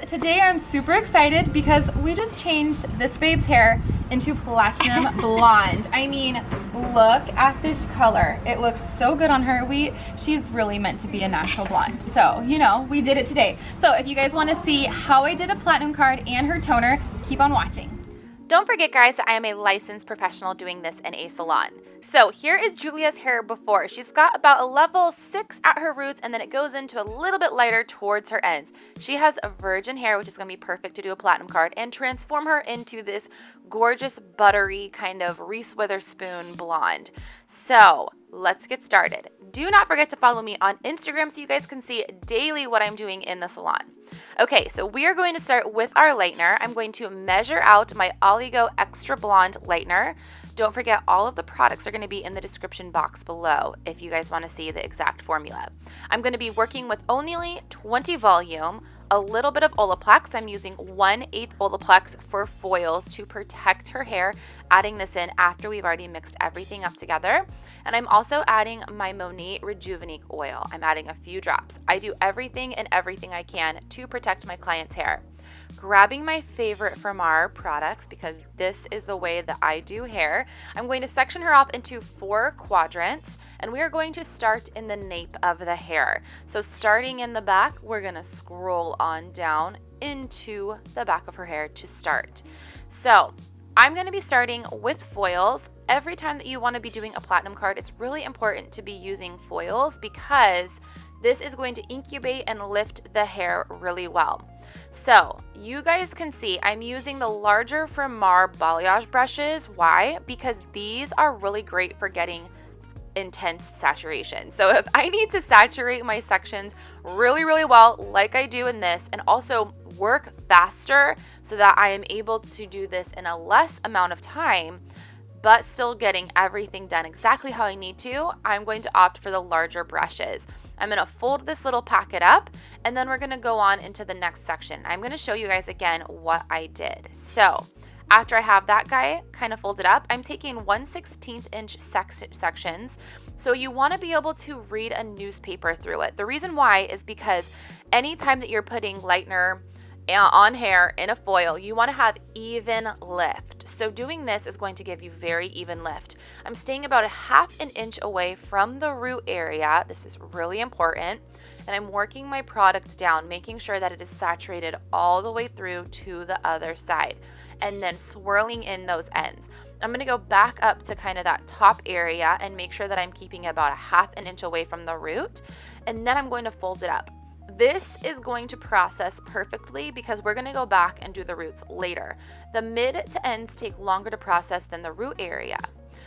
today I'm super excited because we just changed this babe's hair into platinum blonde. I mean, look at this color. It looks so good on her. She's really meant to be a natural blonde. So, you know, we did it today. So if you guys want to see how I did a platinum card and her toner, keep on watching. Don't forget, guys, that I am a licensed professional doing this in a salon. So here is Julia's hair before. She's got about a level 6 at her roots, and then it goes into a little bit lighter towards her ends. She has a virgin hair, which is going to be perfect to do a platinum card and transform her into this gorgeous, buttery kind of Reese Witherspoon blonde. So let's get started. Do not forget to follow me on Instagram so you guys can see daily what I'm doing in the salon. Okay, so we are going to start with our lightener. I'm going to measure out my Oligo Extra Blonde Lightener. Don't forget, all of the products are going to be in the description box below if you guys want to see the exact formula. I'm going to be working with only 20 volume, a little bit of Olaplex. I'm using 1/8 Olaplex for foils to protect her hair, adding this in after we've already mixed everything up together. And I'm also adding my Monat Rejuvenique oil. I'm adding a few drops. I do everything and everything I can to protect my client's hair. Grabbing my favorite Framar products, because this is the way that I do hair, I'm going to section her off into 4 quadrants, and we are going to start in the nape of the hair. So starting in the back, we're going to scroll on down into the back of her hair to start. So I'm going to be starting with foils. Every time that you want to be doing a platinum card, it's really important to be using foils because this is going to incubate and lift the hair really well. So you guys can see I'm using the larger Framar balayage brushes. Why? Because these are really great for getting intense saturation. So if I need to saturate my sections really, really well, like I do in this, and also work faster so that I am able to do this in a less amount of time, but still getting everything done exactly how I need to, I'm going to opt for the larger brushes. I'm going to fold this little packet up, and then we're going to go on into the next section. I'm going to show you guys again what I did. So after I have that guy kind of folded up, I'm taking 1/16 inch sections. So you want to be able to read a newspaper through it. The reason why is because anytime that you're putting lightener on hair in a foil, you want to have even lift. So doing this is going to give you very even lift. I'm staying about a 1/2 inch away from the root area. This is really important. And I'm working my product down, making sure that it is saturated all the way through to the other side, and then swirling in those ends. I'm going to go back up to kind of that top area and make sure that I'm keeping about a 1/2 inch away from the root, and then I'm going to fold it up. This is going to process perfectly because we're going to go back and do the roots later. The mid to ends take longer to process than the root area.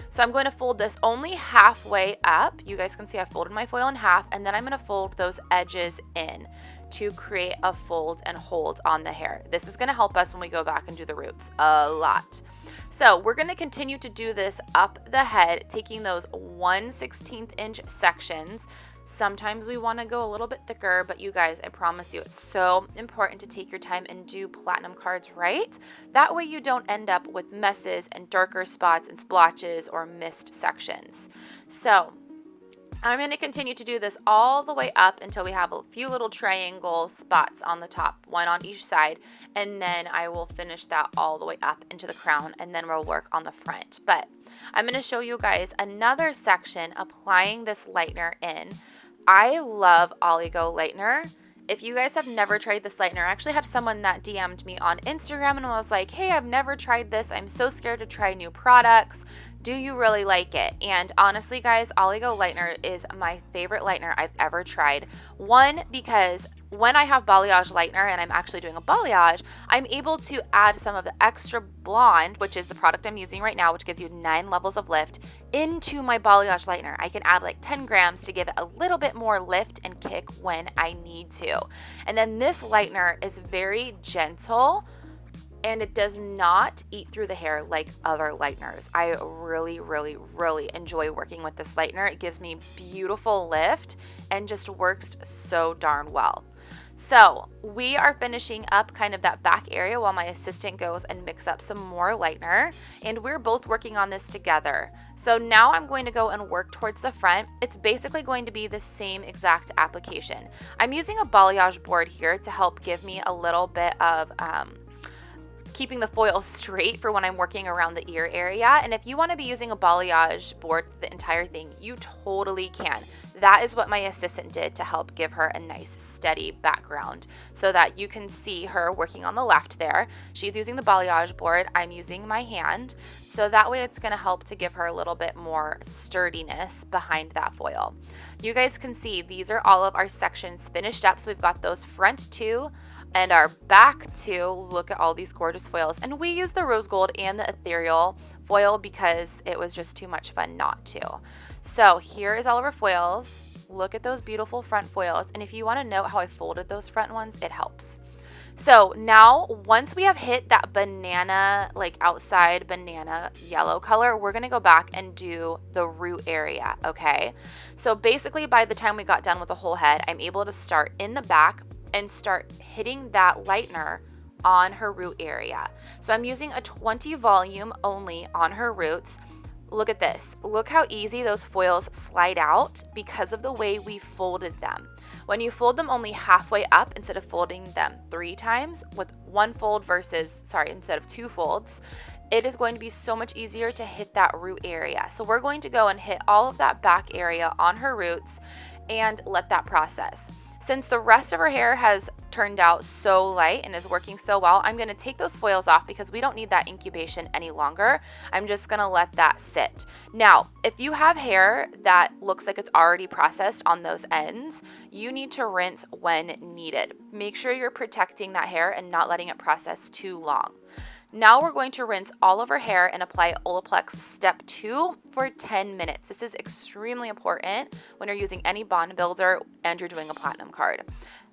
So I'm going to fold this only halfway up. You guys can see I folded my foil in half, and then I'm going to fold those edges in to create a fold and hold on the hair. This is going to help us when we go back and do the roots a lot. So we're going to continue to do this up the head, taking those 1/16 inch sections. Sometimes we want to go a little bit thicker, but you guys, I promise you, it's so important to take your time and do platinum cards right. That way you don't end up with messes and darker spots and splotches or missed sections. So I'm going to continue to do this all the way up until we have a few little triangle spots on the top, one on each side, and then I will finish that all the way up into the crown, and then we'll work on the front. But I'm going to show you guys another section applying this lightener in. I love Oligo Lightener. If you guys have never tried this lightener, I actually had someone that DM'd me on Instagram and was like, hey, I've never tried this. I'm so scared to try new products. Do you really like it? And honestly, guys, Oligo Lightener is my favorite lightener I've ever tried. One, because when I have balayage lightener and I'm actually doing a balayage, I'm able to add some of the extra blonde, which is the product I'm using right now, which gives you 9 levels of lift, into my balayage lightener. I can add like 10 grams to give it a little bit more lift and kick when I need to. And then this lightener is very gentle, and it does not eat through the hair like other lighteners. I really, really, really enjoy working with this lightener. It gives me beautiful lift and just works so darn well. So we are finishing up kind of that back area while my assistant goes and mix up some more lightener, and we're both working on this together. So now I'm going to go and work towards the front. It's basically going to be the same exact application. I'm using a balayage board here to help give me a little bit of keeping the foil straight for when I'm working around the ear area. And if you want to be using a balayage board for the entire thing, you totally can. That is what my assistant did to help give her a nice steady background so that you can see her working on the left there. She's using the balayage board, I'm using my hand. So that way it's going to help to give her a little bit more sturdiness behind that foil. You guys can see these are all of our sections finished up. So we've got those front two and our back two. Look at all these gorgeous foils. And we use the rose gold and the ethereal foil because it was just too much fun not to. So here is all of our foils. Look at those beautiful front foils. And if you want to note how I folded those front ones, it helps. So now once we have hit that banana, like outside banana yellow color, we're going to go back and do the root area. Okay. So basically by the time we got done with the whole head, I'm able to start in the back and start hitting that lightener on her root area. So I'm using a 20 volume only on her roots. Look at this. Look how easy those foils slide out because of the way we folded them. When you fold them only halfway up instead of folding them 3 times with one fold instead of 2 folds, it is going to be so much easier to hit that root area. So we're going to go and hit all of that back area on her roots and let that process. Since the rest of her hair has turned out so light and is working so well, I'm going to take those foils off because we don't need that incubation any longer. I'm just going to let that sit. Now, if you have hair that looks like it's already processed on those ends, you need to rinse when needed. Make sure you're protecting that hair and not letting it process too long. Now we're going to rinse all of her hair and apply Olaplex step 2 for 10 minutes. This is extremely important when you're using any bond builder and you're doing a platinum card.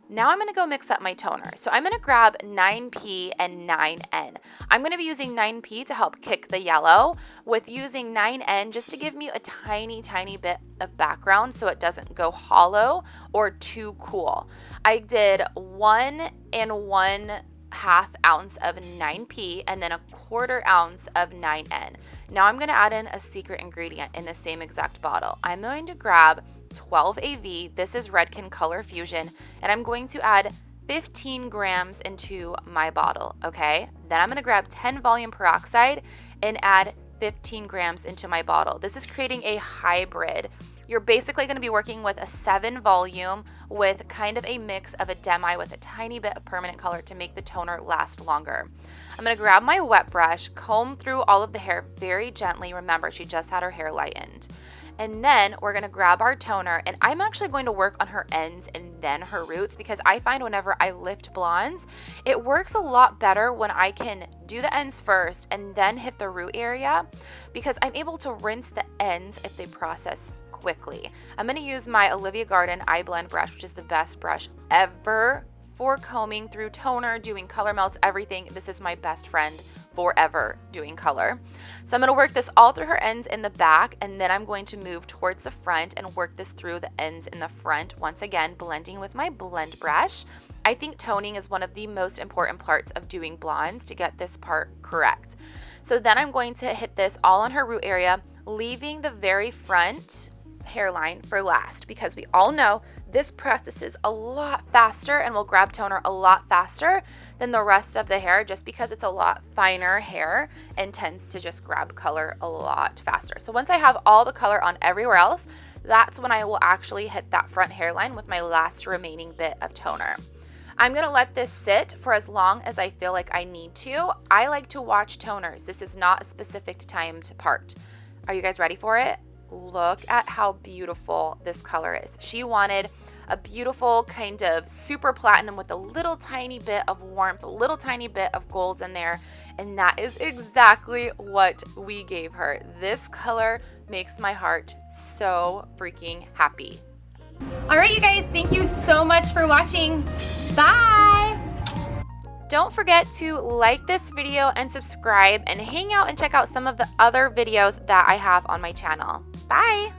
Now I'm going to go mix up my toner. So I'm going to grab 9P and 9N. I'm going to be using 9P to help kick the yellow, with using 9N just to give me a tiny, tiny bit of background so it doesn't go hollow or too cool. I did 1 and 1/2 ounce of 9P and then 1/4 ounce of 9N. Now I'm going to add in a secret ingredient in the same exact bottle. I'm going to grab 12 AV. This is Redken Color Fusion, and I'm going to add 15 grams into my bottle. Okay, then I'm going to grab 10 volume peroxide and add 15 grams into my bottle. This is creating a hybrid. You're basically going to be working with a 7 volume with kind of a mix of a demi with a tiny bit of permanent color to make the toner last longer. I'm going to grab my wet brush, comb through all of the hair very gently. Remember, she just had her hair lightened. And then we're going to grab our toner, and I'm actually going to work on her ends and then her roots because I find whenever I lift blondes, it works a lot better when I can do the ends first and then hit the root area because I'm able to rinse the ends if they process quickly. I'm going to use my Olivia Garden iBlend brush, which is the best brush ever for combing through toner, doing color melts, everything. This is my best friend forever doing color. So I'm going to work this all through her ends in the back, and then I'm going to move towards the front and work this through the ends in the front, once again blending with my blend brush. I think toning is one of the most important parts of doing blondes to get this part correct. So then I'm going to hit this all on her root area, leaving the very front hairline for last because we all know this processes a lot faster and will grab toner a lot faster than the rest of the hair just because it's a lot finer hair and tends to just grab color a lot faster. So once I have all the color on everywhere else, that's when I will actually hit that front hairline with my last remaining bit of toner. I'm going to let this sit for as long as I feel like I need to. I like to watch toners. This is not a specific timed part. Are you guys ready for it? Look at how beautiful this color is. She wanted a beautiful kind of super platinum with a little tiny bit of warmth, a little tiny bit of golds in there, and that is exactly what we gave her. This color makes my heart so freaking happy. All right, you guys, thank you so much for watching. Bye! Don't forget to like this video and subscribe and hang out and check out some of the other videos that I have on my channel. Bye!